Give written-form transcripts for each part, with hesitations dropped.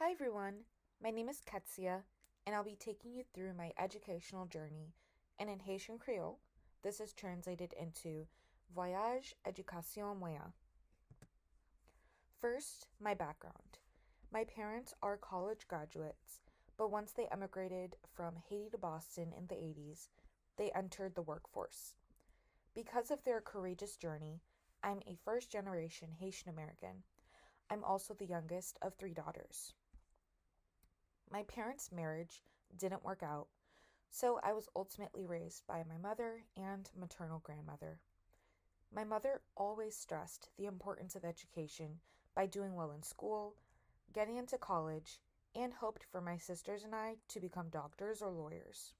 Hi everyone, my name is Ketsia, and I'll be taking you through my educational journey. And in Haitian Creole, this is translated into Voyage Education Moyen. First, my background. My parents are college graduates, but once they emigrated from Haiti to Boston in the 80s, they entered the workforce. Because of their courageous journey, I'm a first generation Haitian American. I'm also the youngest of three daughters. My parents' marriage didn't work out, so I was ultimately raised by my mother and maternal grandmother. My mother always stressed the importance of education by doing well in school, getting into college, and hoped for my sisters and I to become doctors or lawyers.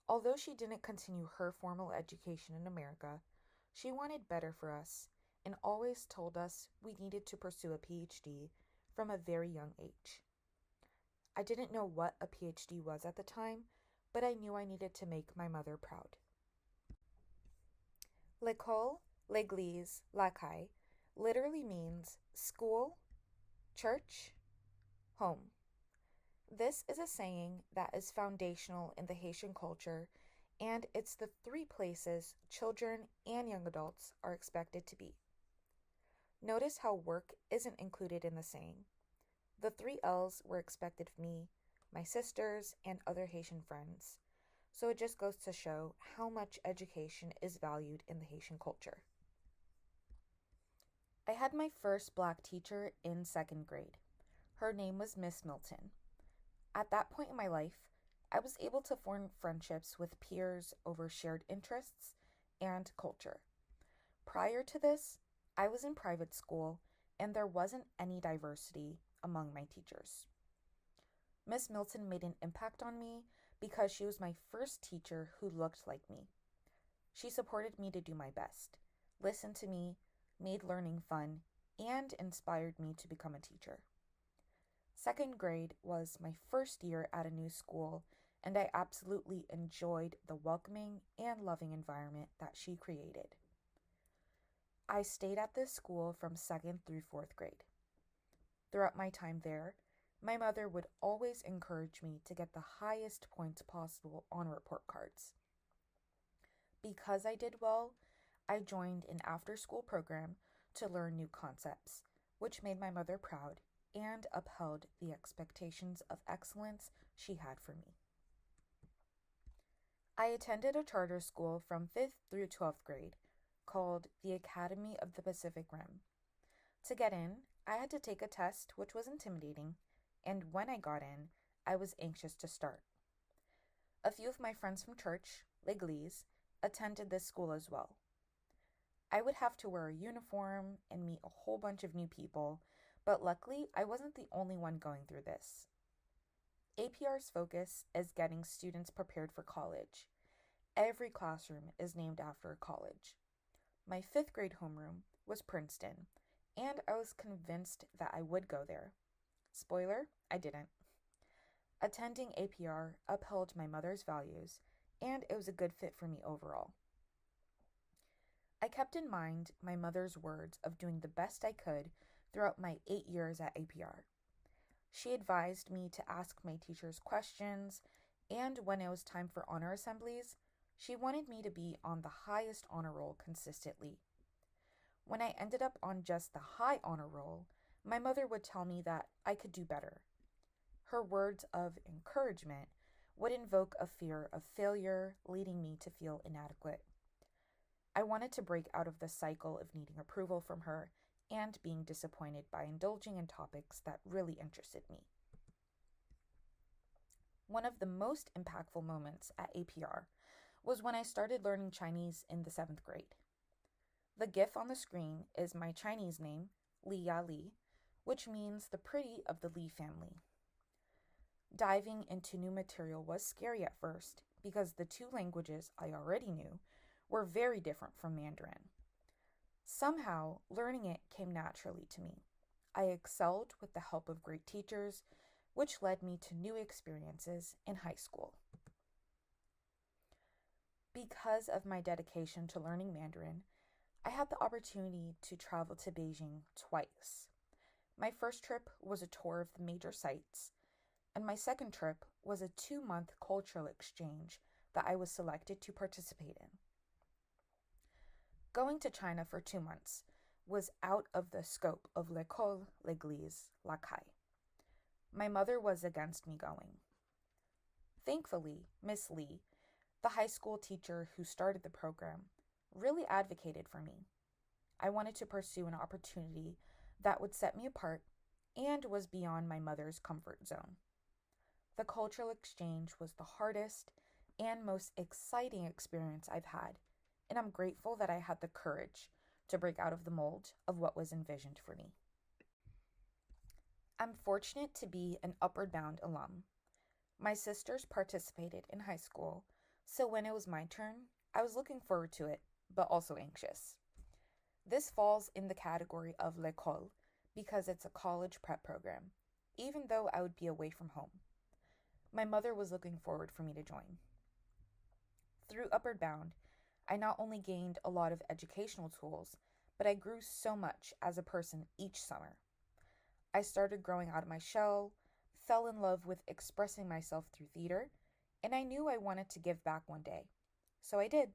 Although she didn't continue her formal education in America, she wanted better for us and always told us we needed to pursue a PhD from a very young age. I didn't know what a PhD was at the time, but I knew I needed to make my mother proud. L'école, l'église, la caille literally means school, church, home. This is a saying that is foundational in the Haitian culture, and it's the three places children and young adults are expected to be. Notice how work isn't included in the saying. The three L's were expected of me, my sisters, and other Haitian friends. So it just goes to show how much education is valued in the Haitian culture. I had my first black teacher in second grade. Her name was Miss Milton. At that point in my life, I was able to form friendships with peers over shared interests and culture. Prior to this, I was in private school and there wasn't any diversity among my teachers. Miss Milton made an impact on me because she was my first teacher who looked like me. She supported me to do my best, listened to me, made learning fun, and inspired me to become a teacher. Second grade was my first year at a new school, and I absolutely enjoyed the welcoming and loving environment that she created. I stayed at this school from second through fourth grade. Throughout my time there, my mother would always encourage me to get the highest points possible on report cards. Because I did well, I joined an after-school program to learn new concepts, which made my mother proud and upheld the expectations of excellence she had for me. I attended a charter school from 5th through 12th grade called the Academy of the Pacific Rim. To get in, I had to take a test, which was intimidating, and when I got in, I was anxious to start. A few of my friends from church, l'église, attended this school as well. I would have to wear a uniform and meet a whole bunch of new people, but luckily I wasn't the only one going through this. APR's focus is getting students prepared for college. Every classroom is named after a college. My 5th grade homeroom was Princeton, and I was convinced that I would go there. Spoiler, I didn't. Attending APR upheld my mother's values, and it was a good fit for me overall. I kept in mind my mother's words of doing the best I could throughout my 8 years at APR. She advised me to ask my teachers questions, and when it was time for honor assemblies, she wanted me to be on the highest honor roll consistently. When I ended up on just the high honor roll, my mother would tell me that I could do better. Her words of encouragement would invoke a fear of failure, leading me to feel inadequate. I wanted to break out of the cycle of needing approval from her and being disappointed by indulging in topics that really interested me. One of the most impactful moments at APR was when I started learning Chinese in the 7th grade. The GIF on the screen is my Chinese name, Li Ya Li, which means the pretty of the Li family. Diving into new material was scary at first because the two languages I already knew were very different from Mandarin. Somehow, learning it came naturally to me. I excelled with the help of great teachers, which led me to new experiences in high school. Because of my dedication to learning Mandarin, I had the opportunity to travel to Beijing twice. My first trip was a tour of the major sites, and my second trip was a 2 month cultural exchange that I was selected to participate in. Going to China for 2 months was out of the scope of l'école, l'église, la caille. My mother was against me going. Thankfully, Miss Lee, the high school teacher who started the program, really advocated for me. I wanted to pursue an opportunity that would set me apart and was beyond my mother's comfort zone. The cultural exchange was the hardest and most exciting experience I've had, and I'm grateful that I had the courage to break out of the mold of what was envisioned for me. I'm fortunate to be an Upward Bound alum. My sisters participated in high school, so when it was my turn, I was looking forward to it, but also anxious. This falls in the category of l'école because it's a college prep program, even though I would be away from home. My mother was looking forward for me to join. Through Upward Bound, I not only gained a lot of educational tools, but I grew so much as a person each summer. I started growing out of my shell, fell in love with expressing myself through theater, and I knew I wanted to give back one day. So I did.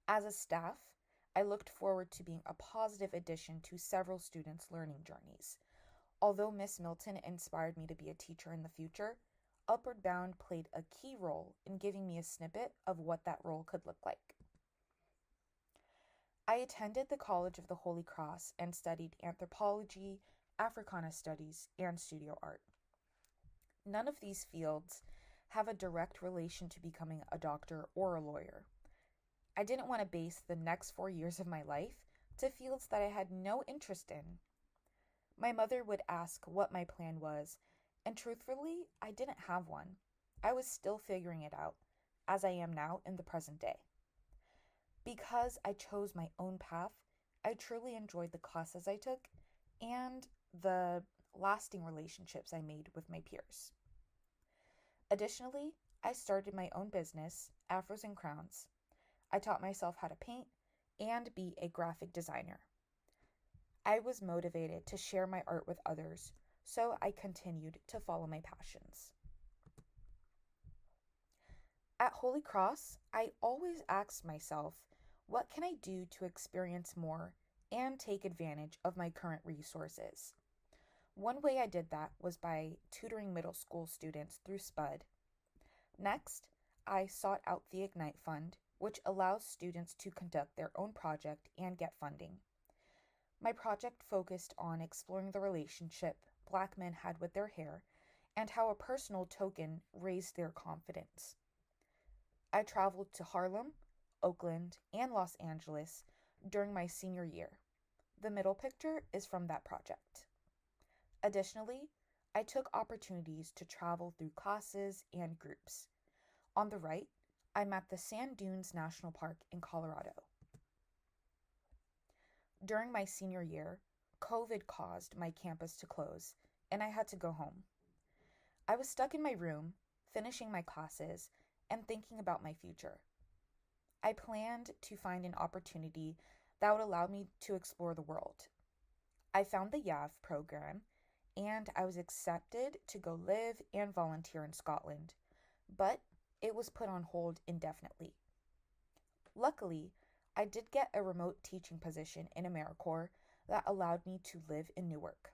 As a staff, I looked forward to being a positive addition to several students' learning journeys. Although Miss Milton inspired me to be a teacher in the future, Upward Bound played a key role in giving me a snippet of what that role could look like. I attended the College of the Holy Cross and studied anthropology, Africana studies, and studio art. None of these fields have a direct relation to becoming a doctor or a lawyer. I didn't want to base the next 4 years of my life to fields that I had no interest in. My mother would ask what my plan was, and truthfully, I didn't have one. I was still figuring it out, as I am now in the present day. Because I chose my own path, I truly enjoyed the classes I took and the lasting relationships I made with my peers. Additionally, I started my own business, Afros and Crowns. I taught myself how to paint and be a graphic designer. I was motivated to share my art with others, so I continued to follow my passions. At Holy Cross, I always asked myself, what can I do to experience more and take advantage of my current resources? One way I did that was by tutoring middle school students through SPUD. Next, I sought out the Ignite Fund, which allows students to conduct their own project and get funding. My project focused on exploring the relationship Black men had with their hair and how a personal token raised their confidence. I traveled to Harlem, Oakland, and Los Angeles during my senior year. The middle picture is from that project. Additionally, I took opportunities to travel through classes and groups. On the right, I'm at the Sand Dunes National Park in Colorado. During my senior year, COVID caused my campus to close, and I had to go home. I was stuck in my room, finishing my classes, and thinking about my future. I planned to find an opportunity that would allow me to explore the world. I found the YAV program, and I was accepted to go live and volunteer in Scotland, but it was put on hold indefinitely. Luckily, I did get a remote teaching position in AmeriCorps that allowed me to live in Newark.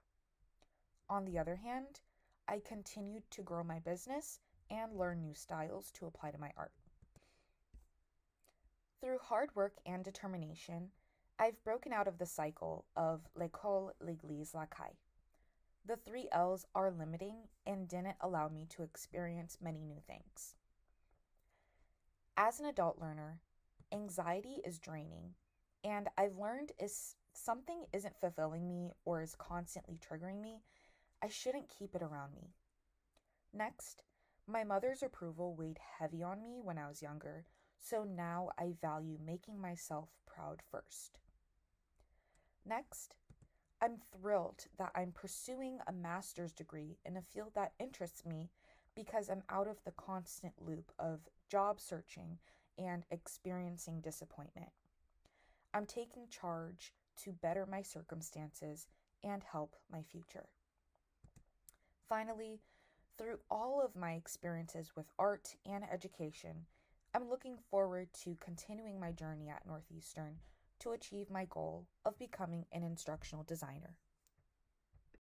On the other hand, I continued to grow my business and learn new styles to apply to my art. Through hard work and determination, I've broken out of the cycle of l'école, l'église, la caille. The 3 L's are limiting and didn't allow me to experience many new things. As an adult learner, anxiety is draining, and I've learned if something isn't fulfilling me or is constantly triggering me, I shouldn't keep it around me. Next, my mother's approval weighed heavy on me when I was younger, so now I value making myself proud first. Next, I'm thrilled that I'm pursuing a master's degree in a field that interests me because I'm out of the constant loop of job searching and experiencing disappointment. I'm taking charge to better my circumstances and help my future. Finally, through all of my experiences with art and education, I'm looking forward to continuing my journey at Northeastern to achieve my goal of becoming an instructional designer.